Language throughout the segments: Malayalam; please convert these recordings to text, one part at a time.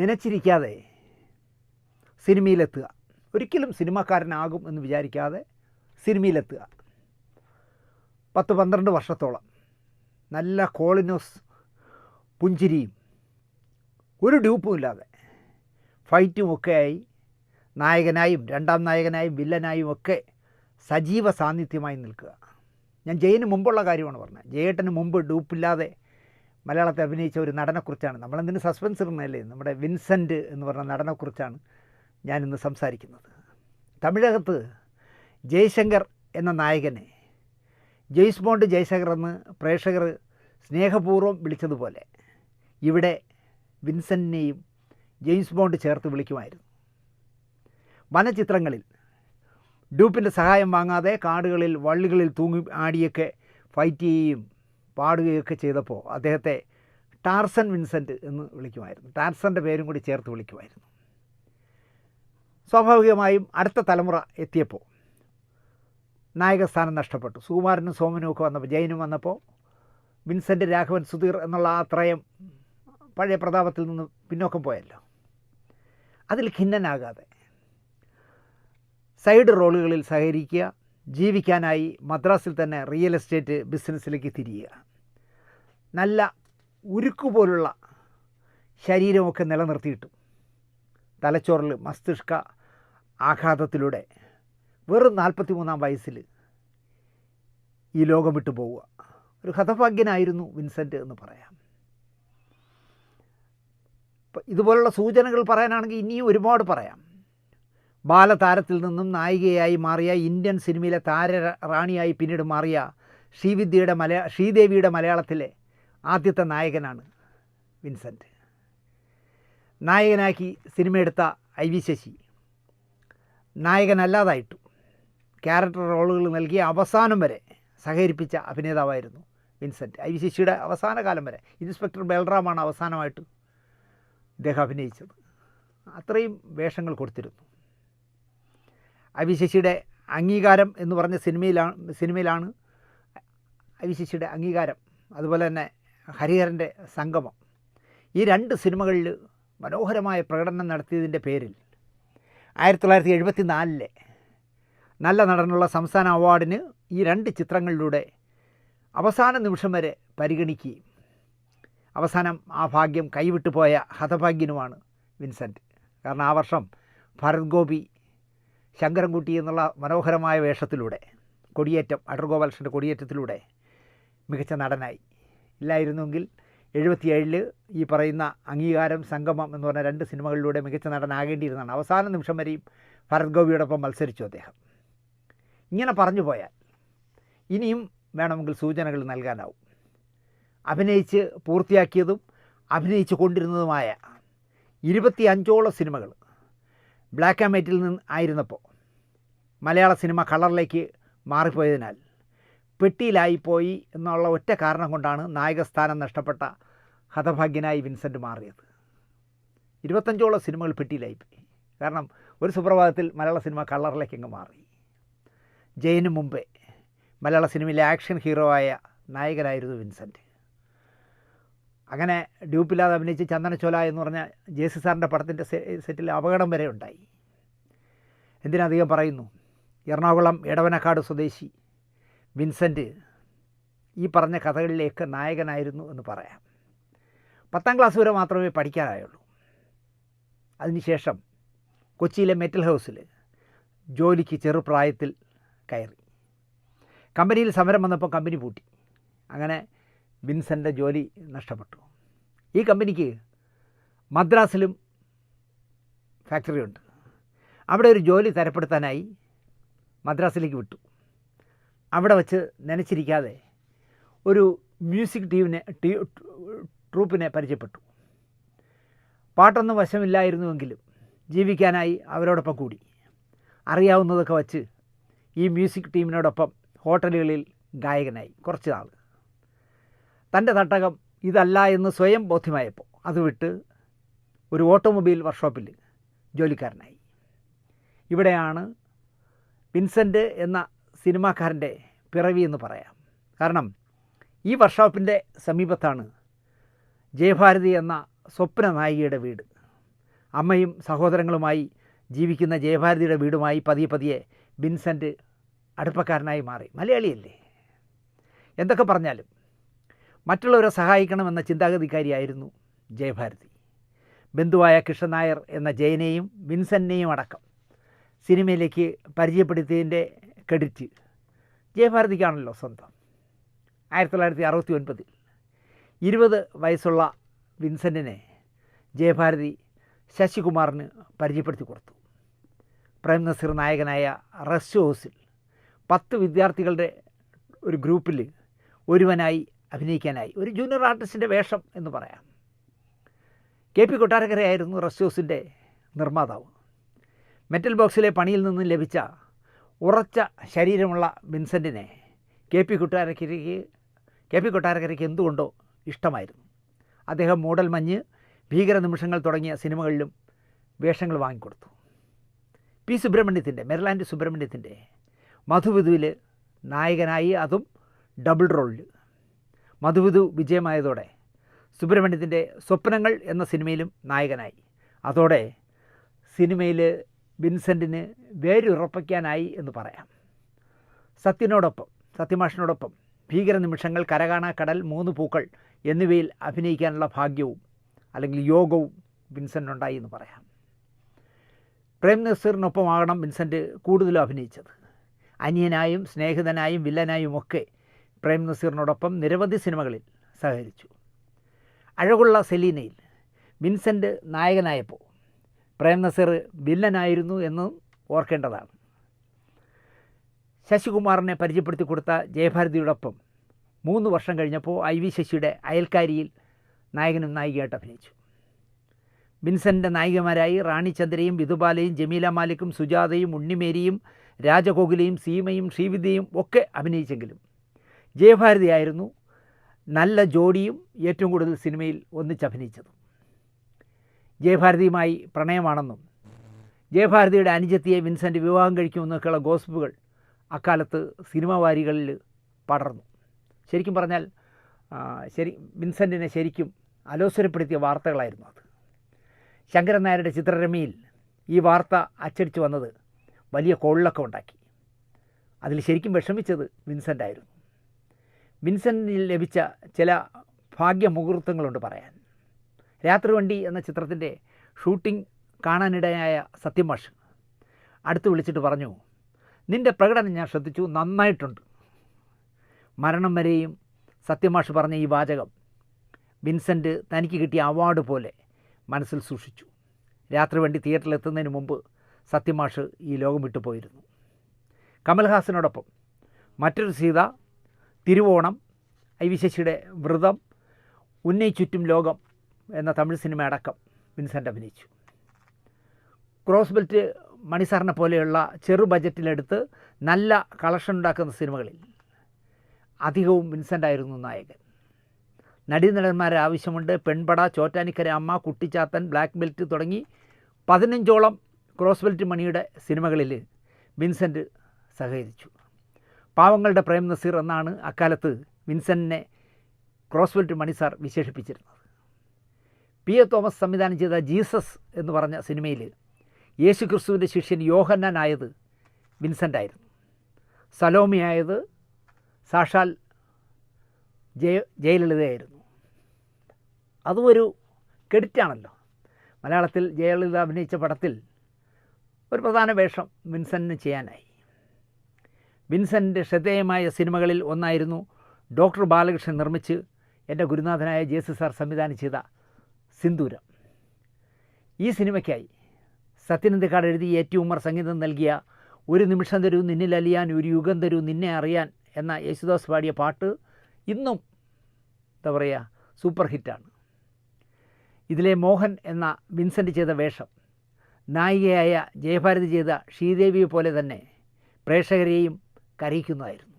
നനച്ചിരിക്കാതെ സിനിമയിലെത്തുക, ഒരിക്കലും സിനിമാക്കാരനാകും എന്ന് വിചാരിക്കാതെ സിനിമയിലെത്തുക. 10-12 വർഷത്തോളം നല്ല കോളിനോസ് പുഞ്ചിരിയും ഒരു ഡ്യൂപ്പും ഇല്ലാതെ ഫൈറ്റും ഒക്കെയായി നായകനായും രണ്ടാം നായകനായും വില്ലനായും ഒക്കെ സജീവ സാന്നിധ്യമായി നിൽക്കുക. ഞാൻ ജയന് മുമ്പുള്ള കാര്യമാണ് പറഞ്ഞത്. ജയേട്ടന് മുമ്പ് ഡ്യൂപ്പില്ലാതെ മലയാളത്തെ അഭിനയിച്ച ഒരു നടനെക്കുറിച്ചാണ്, നമ്മളെന്തിന് സസ്പെൻസ് ഇടുന്നതല്ലേ, നമ്മുടെ വിൻസെൻ്റ് എന്ന് പറഞ്ഞ നടനെക്കുറിച്ചാണ് ഞാനിന്ന് സംസാരിക്കുന്നത്. തമിഴകത്ത് ജയശങ്കർ എന്ന നായകനെ ജെയിംസ് ബോണ്ട് ജയശങ്കർ എന്ന് പ്രേക്ഷകർ സ്നേഹപൂർവ്വം വിളിച്ചതുപോലെ ഇവിടെ വിൻസെൻറ്റിനെയും ജെയിംസ് ബോണ്ട് ചേർത്ത് വിളിക്കുമായിരുന്നു. വനചിത്രങ്ങളിൽ ഡ്യൂപ്പിൻ്റെ സഹായം വാങ്ങാതെ കാടുകളിൽ വള്ളികളിൽ തൂങ്ങി ആടിയൊക്കെ ഫൈറ്റ് ചെയ്യുകയും പാടുകയൊക്കെ ചെയ്തപ്പോൾ അദ്ദേഹത്തെ ടാർസൻ വിൻസെൻ്റ് എന്ന് വിളിക്കുമായിരുന്നു. ടാർസൻ്റെ പേരും കൂടി ചേർത്ത് വിളിക്കുമായിരുന്നു. സ്വാഭാവികമായും അടുത്ത തലമുറ എത്തിയപ്പോൾ നായകസ്ഥാനം നഷ്ടപ്പെട്ടു. സുകുമാരനും സോമനും ഒക്കെ വന്നപ്പോൾ, ജയനും വന്നപ്പോൾ വിൻസെൻ്റ്, രാഘവൻ, സുധീർ എന്നുള്ള ആ ത്രയം പഴയ പ്രതാപത്തിൽ നിന്ന് പിന്നോക്കം പോയല്ലോ. അതിൽ ഖിന്നനാകാതെ സൈഡ് റോളുകളിൽ സഹകരിക്കുക, ജീവിക്കാനായി മദ്രാസിൽ തന്നെ റിയൽ എസ്റ്റേറ്റ് ബിസിനസ്സിലേക്ക് തിരിയുക, നല്ല ഉരുക്കുപോലുള്ള ശരീരമൊക്കെ നിലനിർത്തിയിട്ടും തലച്ചോറിൽ മസ്തിഷ്ക ആഘാതത്തിലൂടെ വെറും 43-ാം വയസ്സിൽ ഈ ലോകം വിട്ടു പോവുക. ഒരു ഹതഭാഗ്യനായിരുന്നു വിൻസെൻ്റ് എന്ന് പറയാം. ഇതുപോലുള്ള സൂചനകൾ പറയാനാണെങ്കിൽ ഇനിയും ഒരുപാട് പറയാം. ബാലതാരത്തിൽ നിന്നും നായികയായി മാറിയ, ഇന്ത്യൻ സിനിമയിലെ താരറാണിയായി പിന്നീട് മാറിയ ശ്രീദേവിയുടെ മലയാളത്തിലെ ആദ്യത്തെ നായകനാണ് വിൻസെൻ്റ്. നായകനാക്കി സിനിമയെടുത്ത IV ശശി നായകനല്ലാതായിട്ടു ക്യാരക്ടർ റോളുകൾ നൽകിയ അവസാനം വരെ സഹകരിപ്പിച്ച അഭിനേതാവായിരുന്നു വിൻസെൻ്റ്. IV ശശിയുടെ അവസാന കാലം വരെ. ഇൻസ്പെക്ടർ ബൽറാമാണ് അവസാനമായിട്ട് ഇദ്ദേഹം അഭിനയിച്ചത്. അത്രയും വേഷങ്ങൾ കൊടുത്തിരുന്നു. IV ശശിയുടെ അംഗീകാരം എന്ന് പറഞ്ഞ സിനിമയിലാണ് IV ശശിയുടെ അംഗീകാരം, അതുപോലെ തന്നെ ഹരിഹരൻ്റെ സംഗമം, ഈ 2 സിനിമകളിൽ മനോഹരമായ പ്രകടനം നടത്തിയതിൻ്റെ പേരിൽ 1974 നല്ല നടനുള്ള സംസ്ഥാന അവാർഡിന് ഈ 2 ചിത്രങ്ങളിലൂടെ അവസാന നിമിഷം വരെ പരിഗണിക്കുകയും അവസാനം ആ ഭാഗ്യം കൈവിട്ടു പോയ ഹതഭാഗ്യനുമാണ് വിൻസെൻ്റ്. കാരണം ആ വർഷം ഭരത് ഗോപി ശങ്കരൻകുട്ടി എന്നുള്ള മനോഹരമായ വേഷത്തിലൂടെ കൊടിയേറ്റം, അടൂർ ഗോപാലകൃഷ്ണൻ്റെ കൊടിയേറ്റത്തിലൂടെ മികച്ച നടനായി. ഇല്ലായിരുന്നുവെങ്കിൽ 77 ഈ പറയുന്ന അംഗീകാരം, സംഗമം എന്ന് പറഞ്ഞ 2 സിനിമകളിലൂടെ മികച്ച നടനാകേണ്ടിയിരുന്നതാണ്. അവസാന നിമിഷം വരെയും ഭരത് ഗോപിയോടൊപ്പം മത്സരിച്ചു അദ്ദേഹം. ഇങ്ങനെ പറഞ്ഞു പോയാൽ ഇനിയും വേണമെങ്കിൽ സൂചനകൾ നൽകാനാവും. അഭിനയിച്ച് പൂർത്തിയാക്കിയതും അഭിനയിച്ചു കൊണ്ടിരുന്നതുമായ 25ഓളം സിനിമകൾ ബ്ലാക്ക് ആൻഡ് വൈറ്റിൽ നിന്ന് ആയിരുന്നപ്പോൾ മലയാള സിനിമ കളറിലേക്ക് മാറിപ്പോയതിനാൽ പെട്ടിയിലായിപ്പോയി എന്നുള്ള ഒറ്റ കാരണം കൊണ്ടാണ് നായകസ്ഥാനം നഷ്ടപ്പെട്ട ഹതഭാഗ്യനായി വിൻസെൻ്റ് മാറിയത്. 25ഓളം സിനിമകൾ പെട്ടിയിലായിപ്പോയി. കാരണം ഒരു സുപ്രഭാതത്തിൽ മലയാള സിനിമ കളറിലേക്ക് അങ്ങ് മാറി. ജയന് മുമ്പേ മലയാള സിനിമയിലെ ആക്ഷൻ ഹീറോ ആയ നായകനായിരുന്നു വിൻസെൻ്റ്. അങ്ങനെ ഡ്യൂപ്പില്ലാതെ അഭിനയിച്ച് ചന്ദനച്ചോല എന്ന് പറഞ്ഞ JC സാറിൻ്റെ പടത്തിൻ്റെ സെറ്റിൽ അപകടം വരെ ഉണ്ടായി. എന്തിനധികം പറയുന്നു, എറണാകുളം എടവനക്കാട് സ്വദേശി വിൻസെൻ്റ് ഈ പറഞ്ഞ കഥകളിലേക്ക് നായകനായിരുന്നു എന്ന് പറയാം. 10ാം ക്ലാസ് വരെ മാത്രമേ പഠിക്കാനായുള്ളൂ. അതിനുശേഷം കൊച്ചിയിലെ മെറ്റൽ ഹൗസിൽ ജോലിക്ക് ചെറുപ്രായത്തിൽ കയറി. കമ്പനിയിൽ സമരം വന്നപ്പോൾ കമ്പനി പൂട്ടി. അങ്ങനെ വിൻസെൻ്റ് ജോലി നഷ്ടപ്പെട്ടു. ഈ കമ്പനിക്ക് മദ്രാസിലും ഫാക്ടറി ഉണ്ട്. അവിടെ ഒരു ജോലി തരപ്പെടുത്താനായി മദ്രാസിലേക്ക് വിട്ടു. അവിടെ വച്ച് നനച്ചിരിക്കാതെ ഒരു മ്യൂസിക് ട്രൂപ്പിനെ പരിചയപ്പെട്ടു. പാട്ടൊന്നും വശമില്ലായിരുന്നുവെങ്കിലും ജീവിക്കാനായി അവരോടൊപ്പം കൂടി. അറിയാവുന്നതൊക്കെ വച്ച് ഈ മ്യൂസിക് ടീമിനോടൊപ്പം ഹോട്ടലുകളിൽ ഗായകനായി കുറച്ച് നാൾ. തൻ്റെ തട്ടകം ഇതല്ല എന്ന് സ്വയം ബോധ്യമായപ്പോൾ അത് വിട്ട് ഒരു ഓട്ടോമൊബൈൽ വർക്ക്ഷോപ്പിൽ ജോലിക്കാരനായി. ഇവിടെയാണ് വിൻസെൻ്റ് എന്ന സിനിമാക്കാരൻ്റെ പിറവി എന്ന് പറയാം. കാരണം ഈ വർക്ക്ഷോപ്പിൻ്റെ സമീപത്താണ് ജയഭാരതി എന്ന സ്വപ്ന നായികയുടെ വീട്. അമ്മയും സഹോദരങ്ങളുമായി ജീവിക്കുന്ന ജയഭാരതിയുടെ വീടുമായി പതിയെ വിൻസെൻ്റ് അടുപ്പക്കാരനായി മാറി. മലയാളിയല്ലേ? എന്തൊക്കെ പറഞ്ഞാലും മറ്റുള്ളവരെ സഹായിക്കണമെന്ന ചിന്താഗതിക്കാരിയായിരുന്നു ജയഭാരതി. ബന്ധുവായ കൃഷ്ണൻ നായർ എന്ന ജയനെയും വിൻസെൻ്റിനെയും അടക്കം സിനിമയിലേക്ക് പരിചയപ്പെടുത്തിയതിൻ്റെ ക്രെഡിറ്റ് ജയഭാരതിക്കാണല്ലോ സ്വന്തം. 1969 20 വയസ്സുള്ള വിൻസെൻറ്റിനെ ജയഭാരതി ശശികുമാറിന് പരിചയപ്പെടുത്തി കൊടുത്തു. പ്രേം നസീർ നായകനായ റെസ്റ്റ് ഹൗസിൽ 10 വിദ്യാർത്ഥികളുടെ ഒരു ഗ്രൂപ്പിൽ ഒരുവനായി അഭിനയിക്കാനായി ഒരു ജൂനിയർ ആർട്ടിസ്റ്റിൻ്റെ വേഷം എന്ന് പറയാം. KP കൊട്ടാരക്കരയായിരുന്നു റെസ്റ്റ് ഹൗസിൻ്റെ നിർമ്മാതാവ്. മെറ്റൽ ബോക്സിലെ പണിയിൽ നിന്ന് ലഭിച്ച ഉറച്ച ശരീരമുള്ള വിൻസെൻറ്റിനെ KP കൊട്ടാരക്കരയ്ക്ക് എന്തുകൊണ്ടോ ഇഷ്ടമായിരുന്നു. അദ്ദേഹം മൂടൽ മഞ്ഞ്, ഭീകര നിമിഷങ്ങൾ തുടങ്ങിയ സിനിമകളിലും വേഷങ്ങൾ വാങ്ങിക്കൊടുത്തു. പി സുബ്രഹ്മണ്യത്തിൻ്റെ മെർലാൻഡ് സുബ്രഹ്മണ്യത്തിൻ്റെ മധുവിധുവിൽ നായകനായി, അതും ഡബിൾ റോളിൽ. മധുവിധു വിജയമായതോടെ സുബ്രഹ്മണ്യത്തിൻ്റെ സ്വപ്നങ്ങൾ എന്ന സിനിമയിലും നായകനായി. അതോടെ സിനിമയിൽ വിൻസെൻറ്റിന് വേരുറപ്പിക്കാനായി എന്ന് പറയാം. സത്യമാഷിനോടൊപ്പം ഭീകര നിമിഷങ്ങൾ, കരകാണ കടൽ, 3 പൂക്കൾ എന്നിവയിൽ അഭിനയിക്കാനുള്ള ഭാഗ്യവും അല്ലെങ്കിൽ യോഗവും വിൻസെൻ്റിനുണ്ടായി എന്ന് പറയാം. പ്രേം നസീറിനൊപ്പമാകണം വിൻസെൻ്റ് കൂടുതലും അഭിനയിച്ചത്. അനിയനായും സ്നേഹിതനായും വില്ലനായും ഒക്കെ പ്രേം നസീറിനോടൊപ്പം നിരവധി സിനിമകളിൽ സഹകരിച്ചു. അഴകുള്ള സെലീനയിൽ വിൻസെൻ്റ് നായകനായപ്പോൾ പ്രേം നസീർ വില്ലനായിരുന്നു എന്നും ഓർക്കേണ്ടതാണ്. ശശികുമാറിനെ പരിചയപ്പെടുത്തി കൊടുത്ത ജയഭാരതിയോടൊപ്പം 3 വർഷം കഴിഞ്ഞപ്പോൾ IV ശശിയുടെ അയൽക്കാരിയിൽ നായകനും നായികയായിട്ട് അഭിനയിച്ചു. വിൻസെൻ്റിൻ്റെ നായികമാരായി റാണി ചന്ദ്രയും വിധുബാലയും ജമീല മാലിക്കും സുജാതയും ഉണ്ണിമേരിയും രാജകോകിലയും സീമയും ശ്രീവിദ്യയും ഒക്കെ അഭിനയിച്ചെങ്കിലും ജയഭാരതിയായിരുന്നു നല്ല ജോഡിയും ഏറ്റവും കൂടുതൽ സിനിമയിൽ ഒന്നിച്ചഭിനയിച്ചതും. ജയഭാരതിയുമായി പ്രണയമാണെന്നും ജയഭാരതിയുടെ അനുജത്തിയെ വിൻസെൻ്റ് വിവാഹം കഴിക്കുമെന്നൊക്കെയുള്ള ഗോസിപ്പുകൾ അക്കാലത്ത് സിനിമാ വാരികളിൽ പടർന്നു. ശരിക്കും പറഞ്ഞാൽ വിൻസെൻറ്റിനെ ശരിക്കും അലോസരപ്പെടുത്തിയ വാർത്തകളായിരുന്നു അത്. ശങ്കരൻ നായരുടെ ചിത്രരമയിൽ ഈ വാർത്ത അച്ചടിച്ചു വന്നത് വലിയ കോളിളക്കം ഉണ്ടാക്കി. അതിൽ ശരിക്കും വിഷമിച്ചത് വിൻസെൻ്റായിരുന്നു. വിൻസെൻറ്റിന് ലഭിച്ച ചില ഭാഗ്യമുഹൂർത്തങ്ങളുണ്ട് പറയാൻ. രാത്രിവണ്ടി എന്ന ചിത്രത്തിൻ്റെ ഷൂട്ടിംഗ് കാണാനിടയായ സത്യമാഷ് അടുത്ത് വിളിച്ചിട്ട് പറഞ്ഞു, നിൻ്റെ പ്രകടനം ഞാൻ ശ്രദ്ധിച്ചു, നന്നായിട്ടുണ്ട്. മരണം വരെയും സത്യമാഷ് പറഞ്ഞ ഈ വാചകം വിൻസെൻ്റ് തനിക്ക് കിട്ടിയ അവാർഡ് പോലെ മനസ്സിൽ സൂക്ഷിച്ചു. രാത്രിവണ്ടി തിയേറ്ററിലെത്തുന്നതിന് മുമ്പ് സത്യമാഷ് ഈ ലോകം വിട്ടുപോയിരുന്നു. കമൽഹാസനോടൊപ്പം മറ്റൊരു സീത, തിരുവോണം, IV ശശിയുടെ വ്രതം, ഉന്നയി ചുറ്റും ലോകം എന്ന തമിഴ് സിനിമ അടക്കം വിൻസെൻ്റ് അഭിനയിച്ചു. ക്രോസ് ബെൽറ്റ്, മണിസാറിനെ പോലെയുള്ള ചെറു ബജറ്റിലെടുത്ത് നല്ല കളക്ഷൻ ഉണ്ടാക്കുന്ന സിനിമകളിൽ അധികവും വിൻസെൻ്റായിരുന്നു നായകൻ. നടീനടന്മാരെ ആവശ്യമുണ്ട്, പെൺപട, ചോറ്റാനിക്കര അമ്മ, കുട്ടിച്ചാത്തൻ, ബ്ലാക്ക് ബെൽറ്റ് തുടങ്ങി 15ഓളം ക്രോസ് ബെൽറ്റ് മണിയുടെ സിനിമകളിൽ വിൻസെൻ്റ് സഹകരിച്ചു. പാവങ്ങളുടെ പ്രേം നസീർ എന്നാണ് അക്കാലത്ത് വിൻസെൻറ്റിനെ ക്രോസ് ബെൽറ്റ് മണിസാർ വിശേഷിപ്പിച്ചിരുന്നത്. PA തോമസ് സംവിധാനം ചെയ്ത ജീസസ് എന്ന് പറഞ്ഞ സിനിമയിൽ യേശു ക്രിസ്തുവിൻ്റെ ശിഷ്യൻ യോഹന്നാനായത് വിൻസെൻ്റായിരുന്നു. സലോമിയായത് സാക്ഷാൽ ജയലളിതയായിരുന്നു. അതും ഒരു ക്രെഡിറ്റാണല്ലോ. മലയാളത്തിൽ ജയലളിത അഭിനയിച്ച പടത്തിൽ ഒരു പ്രധാന വേഷം വിൻസെൻറ്റിന് ചെയ്യാനായി. വിൻസെൻറ്റിൻ്റെ ശ്രദ്ധേയമായ സിനിമകളിൽ ഒന്നായിരുന്നു ഡോക്ടർ ബാലകൃഷ്ണൻ നിർമ്മിച്ച് എൻ്റെ ഗുരുനാഥനായ JC സാർ സംവിധാനം ചെയ്ത സിന്ദൂരം. ഈ സിനിമയ്ക്കായി സത്യനന്ദിക്കാട് എഴുതി A.T. ഉമ്മർ സംഗീതം നൽകിയ ഒരു നിമിഷം തരൂ നിന്നിൽ അലിയാൻ, ഒരു യുഗം തരൂ നിന്നെ അറിയാൻ എന്ന യേശുദാസ് പാടിയ പാട്ട് ഇന്നും എന്താ പറയുക, സൂപ്പർ ഹിറ്റാണ്. ഇതിലെ മോഹൻ എന്ന വിൻസെൻ്റ് ചെയ്ത വേഷം നായികയായ ജയഭാരതി ചെയ്ത ശ്രീദേവിയെ പോലെ തന്നെ പ്രേക്ഷകരെയും കരയിക്കുന്നതായിരുന്നു.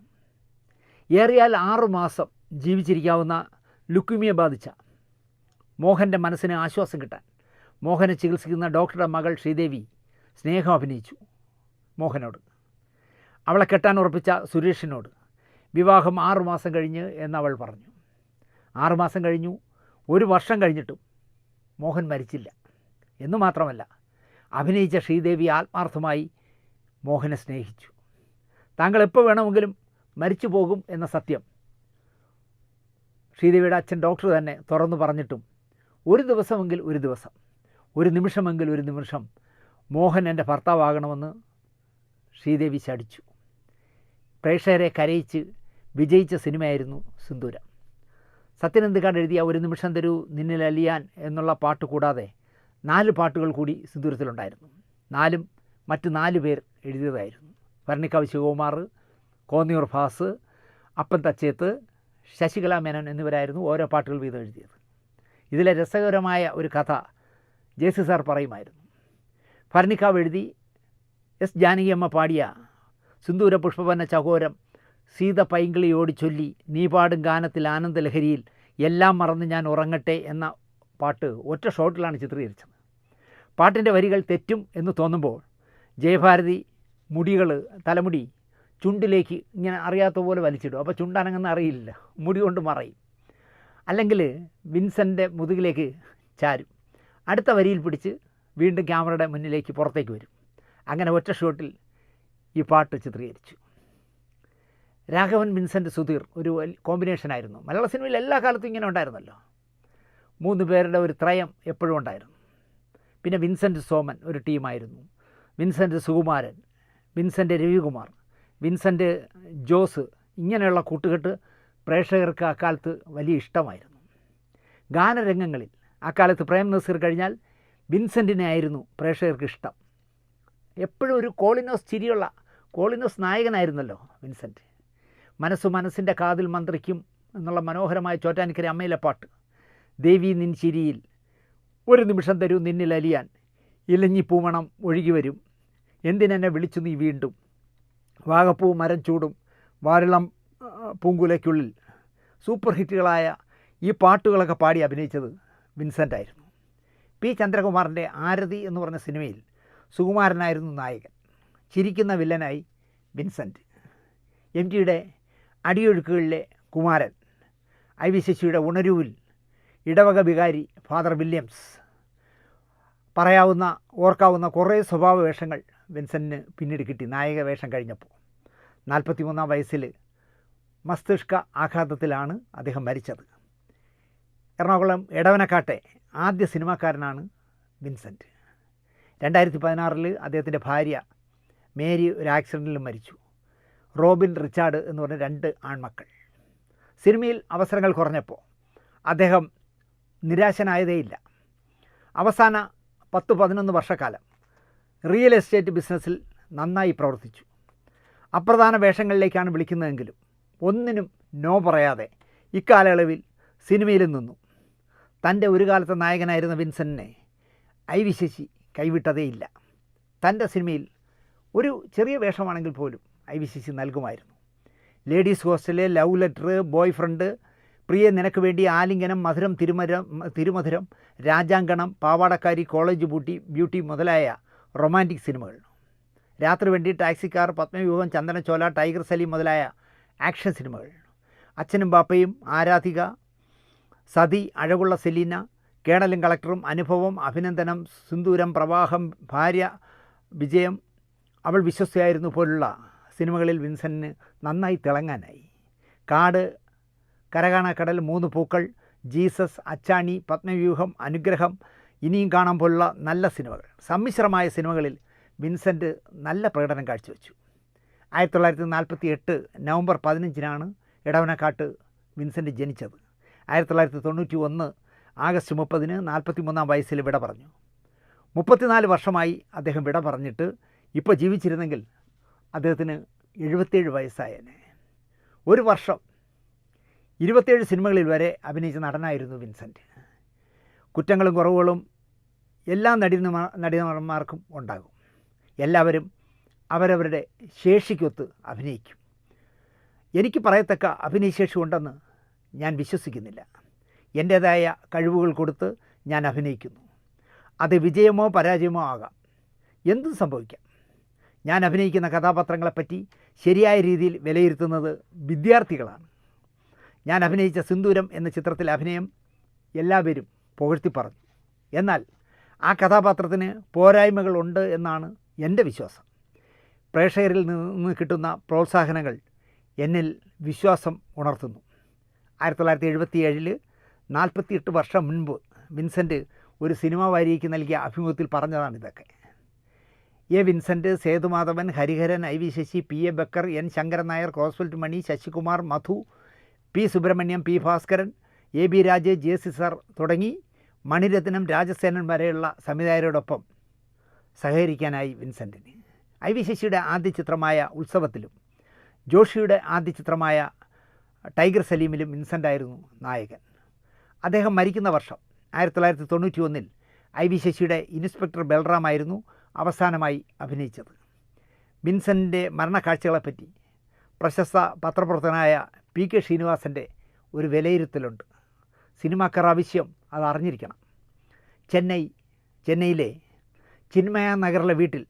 ഏറിയാൽ 6 മാസം ജീവിച്ചിരിക്കാവുന്ന ലുക്യൂമിയ ബാധിച്ച മോഹൻ്റെ മനസ്സിന് ആശ്വാസം കിട്ടാൻ മോഹനെ ചികിത്സിക്കുന്ന ഡോക്ടറുടെ മകൾ ശ്രീദേവി സ്നേഹം അഭിനയിച്ചു മോഹനോട്. അവളെ കെട്ടാൻ ഉറപ്പിച്ച സുരേഷിനോട് വിവാഹം 6 മാസം കഴിഞ്ഞ് എന്നവൾ പറഞ്ഞു. 6 മാസം കഴിഞ്ഞു, 1 വർഷം കഴിഞ്ഞിട്ടും മോഹൻ മരിച്ചില്ല. എന്നു മാത്രമല്ല അഭിനയിച്ച ശ്രീദേവി ആത്മാർത്ഥമായി മോഹനെ സ്നേഹിച്ചു. താങ്കൾ എപ്പോൾ വേണമെങ്കിലും മരിച്ചു പോകും എന്ന സത്യം ശ്രീദേവിയുടെ അച്ഛൻ ഡോക്ടർ തന്നെ തുറന്നു പറഞ്ഞിട്ടും ഒരു ദിവസമെങ്കിൽ ഒരു ദിവസം, ഒരു നിമിഷമെങ്കിൽ ഒരു നിമിഷം മോഹൻ എൻ്റെ ഭർത്താവാകണമെന്ന് ശ്രീദേവി ശഠിച്ചു. പ്രേക്ഷകരെ കരയിച്ച് വിജയിച്ച സിനിമയായിരുന്നു സിന്ദൂരം. സത്യനന്ദിക്കാട് എഴുതിയ ഒരു നിമിഷം തരൂ നിന്നിൽ അലിയാൻ എന്നുള്ള പാട്ട് കൂടാതെ 4 പാട്ടുകൾ കൂടി സിന്ദൂരത്തിലുണ്ടായിരുന്നു. 4 മറ്റ് 4 പേർ എഴുതിയതായിരുന്നു. ഭരണിക്കാവ് ശിവകുമാർ, കോന്നിയൂർ ഭാസ്, അപ്പൻ തച്ചേത്ത്, ശശികല മേനോൻ എന്നിവരായിരുന്നു ഓരോ പാട്ടുകൾ വീതം എഴുതിയത്. ഇതിലെ രസകരമായ ഒരു കഥ ജേസി സാർ പറയുമായിരുന്നു. ഭരണിക്കാവ് എഴുതി എസ് ജാനകിയമ്മ പാടിയ സിന്ദൂര പുഷ്പവന ചകോരം സീത പൈങ്കിളിയോട് ചൊല്ലി നീ പാടും ഗാനത്തിൽ ആനന്ദലഹരിയിൽ എല്ലാം മറന്ന് ഞാൻ ഉറങ്ങട്ടെ എന്ന പാട്ട് ഒറ്റ ഷോട്ടിലാണ് ചിത്രീകരിച്ചത്. പാട്ടിൻ്റെ വരികൾ തെറ്റും എന്ന് തോന്നുമ്പോൾ ജയഭാരതി തലമുടി ചുണ്ടിലേക്ക് ഇങ്ങനെ അറിയാത്ത പോലെ വലിച്ചിടും. അപ്പോൾ ചുണ്ടനങ്ങുന്ന അറിയില്ല, മുടി കൊണ്ട് മറയും. അല്ലെങ്കിൽ വിൻസൻ്റെ മുതുകിലേക്ക് ചാരും. അടുത്ത വരിയിൽ പിടിച്ച് വീണ്ടും ക്യാമറയുടെ മുന്നിലേക്ക് പുറത്തേക്ക് വരും. അങ്ങനെ ഒറ്റ ഷോട്ടിൽ ഈ പാട്ട് ചിത്രീകരിച്ചു. രാഘവൻ, വിൻസെൻ്റ്, സുധീർ ഒരു കോമ്പിനേഷനായിരുന്നു. മലയാള സിനിമയിൽ എല്ലാ കാലത്തും ഇങ്ങനെ ഉണ്ടായിരുന്നല്ലോ. 3 പേരുടെ ഒരു ത്രയം എപ്പോഴും ഉണ്ടായിരുന്നു. പിന്നെ വിൻസെൻ്റ് സോമൻ ഒരു ടീമായിരുന്നു. വിൻസെൻ്റ് സുകുമാരൻ, വിൻസെൻ്റ് രവികുമാർ, വിൻസെൻ്റ് ജോസ്, ഇങ്ങനെയുള്ള കൂട്ടുകെട്ട് പ്രേക്ഷകർക്ക് അക്കാലത്ത് വലിയ ഇഷ്ടമായിരുന്നു. ഗാനരംഗങ്ങളിൽ അക്കാലത്ത് പ്രേം നസീർ കഴിഞ്ഞാൽ വിൻസെൻറ്റിനെ ആയിരുന്നു പ്രേക്ഷകർക്ക് ഇഷ്ടം. എപ്പോഴും ഒരു കോളിനോസ് ചിരിയുള്ള കോളിനോസ് നായകനായിരുന്നല്ലോ വിൻസെൻ്റ്. മനസ്സിൻ്റെ കാതിൽ മന്ത്രിക്കും എന്നുള്ള മനോഹരമായ ചോറ്റാനിക്കര അമ്മയിലെ പാട്ട്, ദേവി നിൻ ചിരിയിൽ ഒരു നിമിഷം തരൂ നിന്നിൽ അലിയാൻ, ഇലഞ്ഞി പൂമണം ഒഴുകി വരും, എന്തിനെന്നെ വിളിച്ചു നീ വീണ്ടും, വാഗപ്പൂ മരം ചൂടും, വാരിളം പൂങ്കുലയ്ക്കുള്ളിൽ, സൂപ്പർ ഹിറ്റുകളായ ഈ പാട്ടുകളൊക്കെ പാടി അഭിനയിച്ചത് വിൻസെൻ്റായിരുന്നു. പി ചന്ദ്രകുമാറിൻ്റെ ആരതി എന്ന് പറഞ്ഞ സിനിമയിൽ സുകുമാരനായിരുന്നു നായകൻ. ചിരിക്കുന്ന വില്ലനായി വിൻസെൻ്റ്. എം ജിയുടെ അടിയൊഴുക്കുകളിലെ കുമാരൻ, ഐ വി ശശിയുടെ ഉണരുവിൽ ഇടവക വികാരി ഫാദർ വില്യംസ്. ഓർക്കാവുന്ന കുറേ സ്വഭാവ വേഷങ്ങൾ വിൻസെൻറ്റിന് പിന്നീട് കിട്ടി നായക വേഷം കഴിഞ്ഞപ്പോൾ. 43-ാം വയസ്സിൽ മസ്തിഷ്ക ആഘാതത്തിലാണ് അദ്ദേഹം മരിച്ചത്. എറണാകുളം എടവനക്കാട്ടെ ആദ്യ സിനിമാക്കാരനാണ് വിൻസെൻ്റ്. 2016 അദ്ദേഹത്തിൻ്റെ ഭാര്യ മേരി ഒരു ആക്സിഡൻറ്റിൽ മരിച്ചു. റോബിൻ, റിച്ചാർഡ് എന്ന് പറഞ്ഞ 2 ആൺമക്കൾ. സിനിമയിൽ അവസരങ്ങൾ കുറഞ്ഞപ്പോൾ അദ്ദേഹം നിരാശനായതേയില്ല. അവസാന 10-11 വർഷക്കാലം റിയൽ എസ്റ്റേറ്റ് ബിസിനസ്സിൽ നന്നായി പ്രവർത്തിച്ചു. അപ്രധാന വേഷങ്ങളിലേക്കാണ് വിളിക്കുന്നതെങ്കിലും ഒന്നിനും നോ പറയാതെ ഇക്കാലയളവിൽ സിനിമയിൽ നിന്നു. തൻ്റെ ഒരു കാലത്തെ നായകനായിരുന്ന വിൻസെൻറ്റിനെ ഐ വി ശശി കൈവിട്ടതേയില്ല. തൻ്റെ സിനിമയിൽ ഒരു ചെറിയ വേഷമാണെങ്കിൽ പോലും ഐ വി ശശി നൽകുമായിരുന്നു. Ladies hostel, love letter, boyfriend, Priya Ninakku Vendi, Aalinganam, Madhuram Thirumadhuram, Rajankanam, Pavadakkari, college beauty മുതലായ റൊമാൻറ്റിക് സിനിമകൾ. രാത്രി വേണ്ടി, ടാക്സിക്കാർ, പത്മവ്യൂഹം, ചന്ദനച്ചോല, ടൈഗർ സലീം മുതലായ ആക്ഷൻ സിനിമകൾ. അച്ഛനും ബാപ്പയും, ആരാധിക, സതി, അഴകുള്ള സെലീന, കേണലും കളക്ടറും, അനുഭവം, അഭിനന്ദനം, സിന്ദൂരം, പ്രവാഹം, ഭാര്യ, വിജയം, അവൾ വിശ്വസ്തയായിരുന്നു പോലുള്ള സിനിമകളിൽ വിൻസെൻറ്റിന് നന്നായി തിളങ്ങാനായി. കാട്, കരകാണക്കടൽ, 3 പൂക്കൾ, ജീസസ്, അച്ചാണി, പത്മവ്യൂഹം, അനുഗ്രഹം, ഇനിയും കാണാൻ പോലുള്ള നല്ല സിനിമകൾ, സമ്മിശ്രമായ സിനിമകളിൽ വിൻസെൻ്റ് നല്ല പ്രകടനം കാഴ്ചവെച്ചു. 1948 നവംബർ 15-നാണ് എടവനക്കാട്ട് വിൻസെൻ്റ് ജനിച്ചത്. 1991 ആഗസ്റ്റ് 30-ന് 43-ാം വയസ്സിൽ വിട പറഞ്ഞു. 34 വർഷമായി അദ്ദേഹം വിട പറഞ്ഞിട്ട്. ഇപ്പോൾ ജീവിച്ചിരുന്നെങ്കിൽ അദ്ദേഹത്തിന് 77 വയസ്സായേനെ. ഒരു വർഷം 27 സിനിമകളിൽ വരെ അഭിനയിച്ച നടനായിരുന്നു വിൻസെൻ്റ്. കുറ്റങ്ങളും കുറവുകളും എല്ലാ നടിമാർക്കും ഉണ്ടാകും. എല്ലാവരും അവരവരുടെ ശേഷിക്കൊത്ത് അഭിനയിക്കും. എനിക്ക് പറയത്തക്ക അഭിനയശേഷി ഉണ്ടെന്ന് ഞാൻ വിശ്വസിക്കുന്നില്ല. എൻ്റേതായ കഴിവുകൾ കൊടുത്ത് ഞാൻ അഭിനയിക്കുന്നു. അത് വിജയമോ പരാജയമോ ആകാം, എന്തും സംഭവിക്കാം. ഞാൻ അഭിനയിക്കുന്ന കഥാപാത്രങ്ങളെപ്പറ്റി ശരിയായ രീതിയിൽ വിലയിരുത്തുന്നത് വിദ്യാർത്ഥികളാണ്. ഞാൻ അഭിനയിച്ച സിന്ദൂരം എന്ന ചിത്രത്തിലെ അഭിനയം എല്ലാവരും പുകഴ്ത്തി പറഞ്ഞു. എന്നാൽ ആ കഥാപാത്രത്തിന് പോരായ്മകളുണ്ട് എന്നാണ് എൻ്റെ വിശ്വാസം. പ്രേക്ഷകരിൽ നിന്ന് കിട്ടുന്ന പ്രോത്സാഹനങ്ങൾ എന്നിൽ വിശ്വാസം ഉണർത്തുന്നു. 1977 48 വർഷം മുൻപ് വിൻസെൻ്റ് ഒരു സിനിമാ വാരികയ്ക്ക് നൽകിയ അഭിമുഖത്തിൽ പറഞ്ഞതാണിതൊക്കെ. A. Vincent, Sethumadhavan, Hariharan, I. V. Sasi, P. A. Bakker, N. Sankaran Nair, crossbelt Mani, Sasikumar, Madhu, P. Subrahmanyam, P. Bhaskaran, A. B. Rajesh, J. C. Sir തുടങ്ങി മണിരത്നം, രാജസേനൻ വരെയുള്ള സംവിധായകരോടൊപ്പം സഹകരിക്കാനായി വിൻസെൻറ്റിന്. ഐ. വി. ശശിയുടെ ആദ്യ ചിത്രമായ ഉത്സവത്തിലും ജോഷിയുടെ ആദ്യ ചിത്രമായ ടൈഗർ സലീമിലും വിൻസെൻ്റായിരുന്നു നായകൻ. അദ്ദേഹം മരിക്കുന്ന വർഷം 1991 ഐ. വി. ശശിയുടെ ഇൻസ്പെക്ടർ ബൽറാമായിരുന്നു അവസാനമായി അഭിനയിച്ചത്. വിൻസെൻ്റിൻ്റെ മരണക്കാഴ്ചകളെപ്പറ്റി പ്രശസ്ത പത്രപ്രവർത്തകനായ പി. കെ. ശ്രീനിവാസൻ്റെ ഒരു വിലയിരുത്തലുണ്ട്. സിനിമാക്കാർ ആവശ്യം അത് അറിഞ്ഞിരിക്കണം. ചെന്നൈയിലെ ചിന്മയ നഗറിലെ വീട്ടിൽ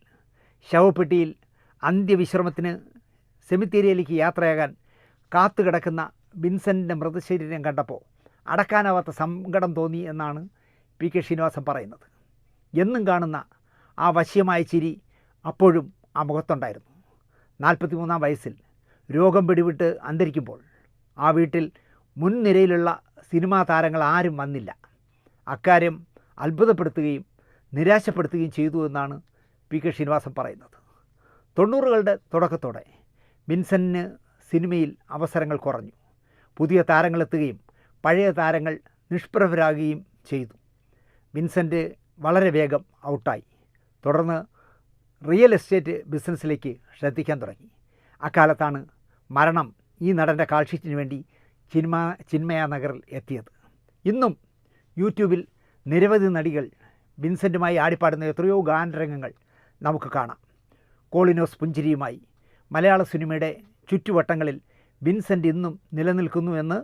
ശവപ്പെട്ടിയിൽ അന്ത്യവിശ്രമത്തിന് സെമിത്തേരിയിലേക്ക് യാത്രയാകാൻ കാത്തുകിടക്കുന്ന വിൻസെൻ്റിൻ്റെ മൃതശരീരം കണ്ടപ്പോൾ അടക്കാനാവാത്ത സങ്കടം തോന്നി എന്നാണ് പി. കെ. ശ്രീനിവാസൻ പറയുന്നത്. എന്നും കാണുന്ന ആ വശ്യമായ ചിരി അപ്പോഴും ആ മുഖത്തുണ്ടായിരുന്നു. 43-ാം വയസ്സിൽ രോഗം പിടിവിട്ട് അന്തരിക്കുമ്പോൾ ആ വീട്ടിൽ മുൻനിരയിലുള്ള സിനിമാ താരങ്ങൾ ആരും വന്നില്ല. അക്കാര്യം അത്ഭുതപ്പെടുത്തുകയും നിരാശപ്പെടുത്തുകയും ചെയ്തു എന്നാണ് പി. കെ. ശ്രീനിവാസൻ പറയുന്നത്. 90കളുടെ തുടക്കത്തോടെ വിൻസെൻ്റിന് സിനിമയിൽ അവസരങ്ങൾ കുറഞ്ഞു. പുതിയ താരങ്ങളെത്തുകയും പഴയ താരങ്ങൾ നിഷ്പ്രഭരാകുകയും ചെയ്തു. വിൻസെൻ്റ് വളരെ വേഗം ഔട്ടായി. തുടർന്ന് റിയൽ എസ്റ്റേറ്റ് ബിസിനസ്സിലേക്ക് ശ്രദ്ധിക്കാൻ തുടങ്ങി. അക്കാലത്താണ് മരണം ഈ നടൻ്റെ കാൾഷീറ്റിന് വേണ്ടി ചിന്മയ നഗറിൽ എത്തിയത്. ഇന്നും യൂട്യൂബിൽ നിരവധി നടികൾ വിൻസെൻ്റുമായി ആടിപ്പാടുന്ന എത്രയോ ഗാനരംഗങ്ങൾ നമുക്ക് കാണാം. കോളിനോസ് പുഞ്ചിരിയുമായി മലയാള സിനിമയുടെ ചുറ്റുവട്ടങ്ങളിൽ വിൻസെൻ്റ് ഇന്നും നിലനിൽക്കുന്നു എന്ന്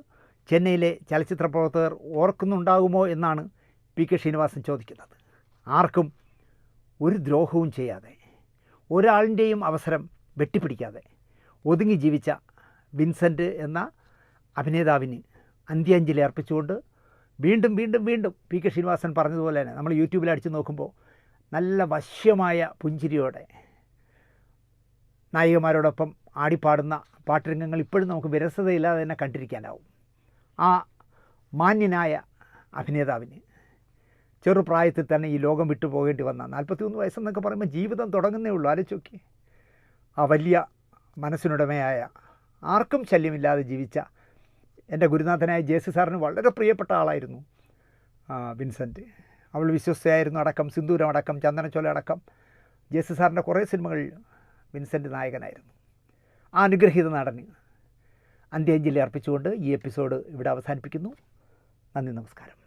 ചെന്നൈയിലെ ചലച്ചിത്ര പ്രവർത്തകർ ഓർക്കുന്നുണ്ടാകുമോ എന്നാണ് പി. കെ. ശ്രീനിവാസൻ ചോദിക്കുന്നത്. ആർക്കും ഒരു ദ്രോഹവും ചെയ്യാതെ, ഒരാളിൻ്റെയും അവസരം വെട്ടിപ്പിടിക്കാതെ ഒതുങ്ങി ജീവിച്ച വിൻസെൻ്റ് എന്ന അഭിനേതാവിന് അന്ത്യാഞ്ജലി അർപ്പിച്ചുകൊണ്ട് വീണ്ടും വീണ്ടും വീണ്ടും പി. കെ. ശ്രീനിവാസൻ പറഞ്ഞതുപോലെ തന്നെ നമ്മൾ യൂട്യൂബിൽ അടിച്ചു നോക്കുമ്പോൾ നല്ല വശ്യമായ പുഞ്ചിരിയോടെ നായികമാരോടൊപ്പം ആടിപ്പാടുന്ന പാട്ടുരംഗങ്ങൾ ഇപ്പോഴും നമുക്ക് വിരസതയില്ലാതെ തന്നെ കണ്ടിരിക്കാനാവും. ആ മാന്യനായ അഭിനേതാവിന് ചെറുപ്രായത്തിൽ തന്നെ ഈ ലോകം വിട്ടു പോകേണ്ടി വന്ന 41 വയസ്സെന്നൊക്കെ പറയുമ്പോൾ ജീവിതം തുടങ്ങുന്നേ ഉള്ളൂ. ആലോചിച്ച് ആ വലിയ മനസ്സിനുടമയായ, ആർക്കും ശല്യമില്ലാതെ ജീവിച്ച എൻ്റെ ഗുരുനാഥനായ ജെ. സി. സാറിന് വളരെ പ്രിയപ്പെട്ട ആളായിരുന്നു വിൻസെൻ്റ്. അവൾ വിശ്വസ്തയായിരുന്നു അടക്കം, സിന്ദൂരം അടക്കം, ചന്ദനച്ചോല അടക്കം ജെ. സി. സാറിൻ്റെ കുറേ സിനിമകളിൽ വിൻസെൻ്റ് നായകനായിരുന്നു. ആ അനുഗ്രഹീത നടന് അന്ത്യാഞ്ജലി അർപ്പിച്ചുകൊണ്ട് ഈ എപ്പിസോഡ് ഇവിടെ അവസാനിപ്പിക്കുന്നു. നന്ദി, നമസ്കാരം.